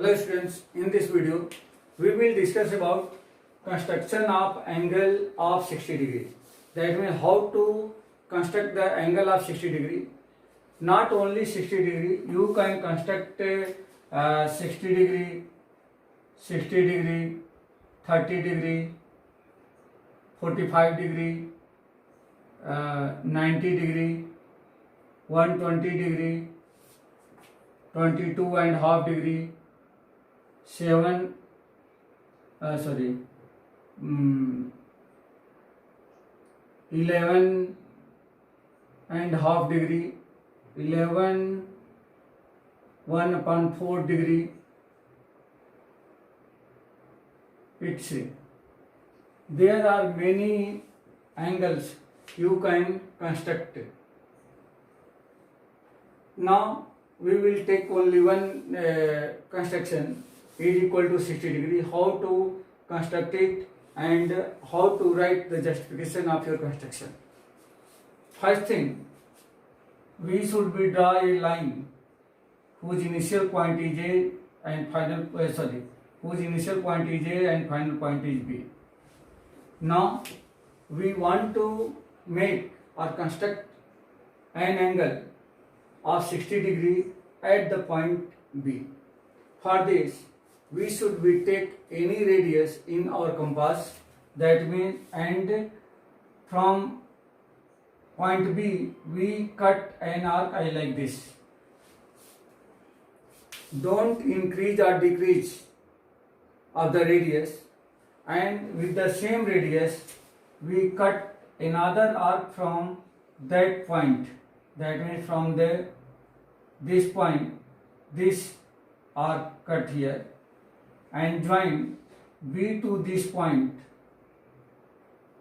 Hello students, in this video we will discuss about construction of angle of 60 degree. That means how to construct the angle of 60 degree. Not only 60 degree, you can construct 60 degree, 60 degree, 30 degree, 45 degree, 90 degree, 120 degree, 22 and half degree, 11 and half degree, 11 1 upon 4 degree, it's there are many angles you can construct. Now we will take only one construction is equal to 60 degree, how to construct it and how to write the justification of your construction. First thing, we should be draw a line whose initial point is A and final whose initial point is A and final point is B. Now we want to make or construct an angle of 60 degree at the point B. For this, we should be take any radius in our compass, that means, and from point B we cut an arc like this. Don't increase or decrease of the radius, and with the same radius we cut another arc from that point, that means from this point, this arc cut here, and join B to this point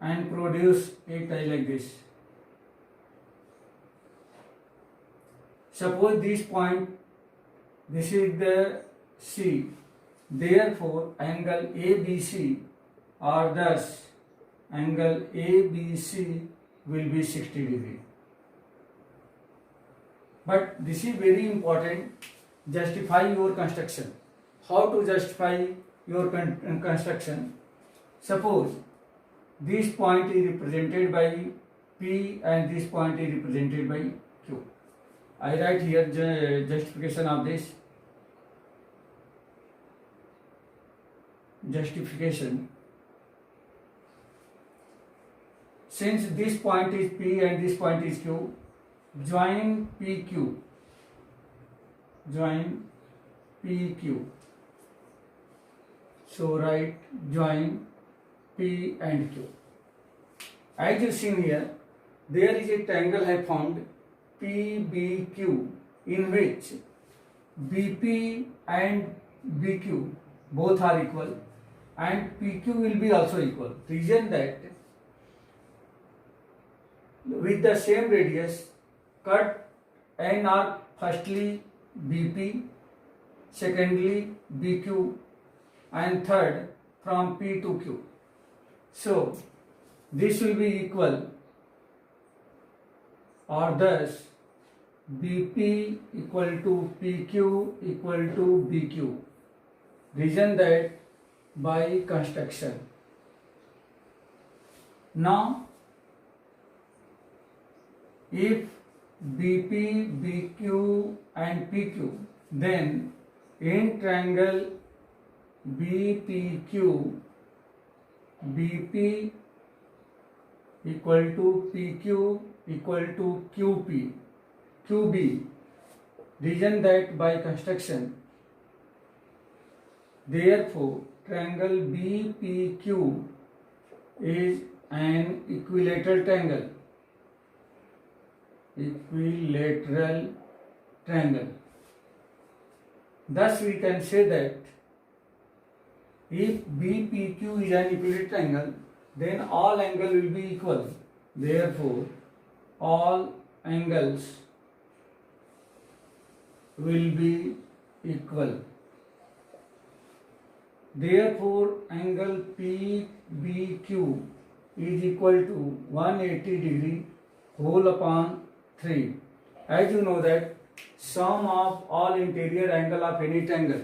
and produce it like this. Suppose this point, this is the C, therefore angle ABC or thus angle ABC will be 60 degree. But this is very important. Justify your construction. How to justify your construction? Suppose this point is represented by P and this point is represented by Q. I write here justification of this. Justification. Since this point is P and this point is Q, join PQ. Join PQ. So write join P and Q. As you see here, there is a triangle I found PBQ, in which BP and BQ both are equal and PQ will be also equal. Reason that with the same radius cut an arc, firstly BP, secondly BQ, and third from P to Q. So this will be equal, or thus BP equal to PQ equal to BQ. Reason that by construction. Now if BP, BQ and PQ, then in triangle BPQ, BP equal to PQ equal to QP, QB. Reason that by construction. Therefore, triangle BPQ is an equilateral triangle. Equilateral triangle. Thus we can say that if BPQ is an equilateral triangle, then all angles will be equal. Therefore, all angles will be equal. Therefore, angle PBQ is equal to 180 degree whole upon 3. As you know that sum of all interior angle of any triangle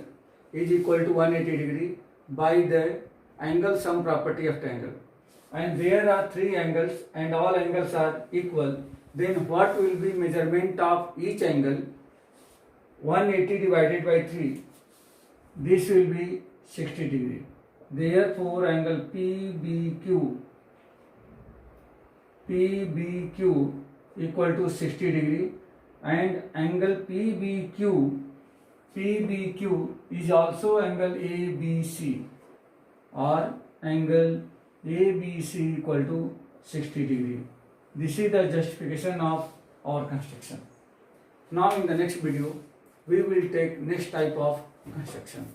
is equal to 180 degree by the angle sum property of triangle. And there are three angles and all angles are equal. Then what will be measurement of each angle? 180 divided by 3. This will be 60 degree. Therefore, angle PBQ equal to 60 degree, and angle PBQ is also angle ABC, or angle ABC equal to 60 degree. This is the justification of our construction. Now in the next video, we will take next type of construction.